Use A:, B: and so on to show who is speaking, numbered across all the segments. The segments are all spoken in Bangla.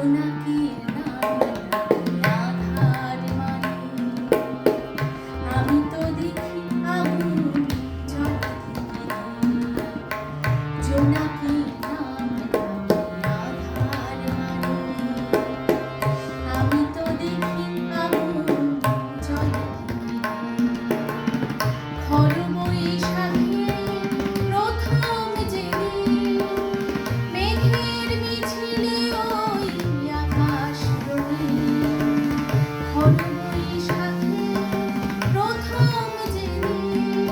A: জোনাকির নামে আধার মানে আমি তো দেখি আগুন জ্বলে জোনাকির নামে আধার মানে আমি তো দেখি আগুন জ্বলে খর বৈশাখে প্রথম যেদিন মেঘের মিছিলে ওই আকাশ রঙিন খর বৈশাখে প্রথম যেদিন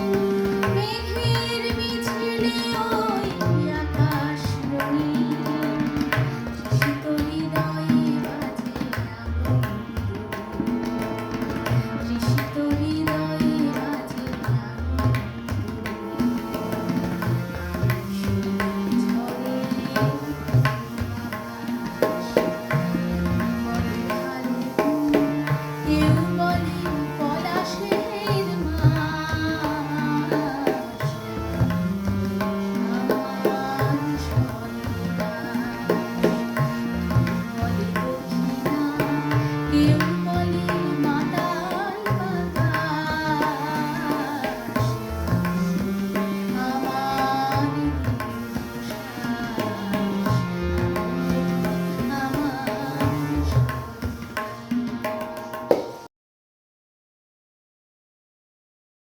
A: মেঘের মিছিলে ওই আকাশ রঙিন তৃষিত হৃদয়ে বাজে আগুন তৃষিত হৃদয়ে বাজে আগুন কেউ বলে পলাশের মাস আমার সর্বনাশ বলে দক্ষিণা কেউ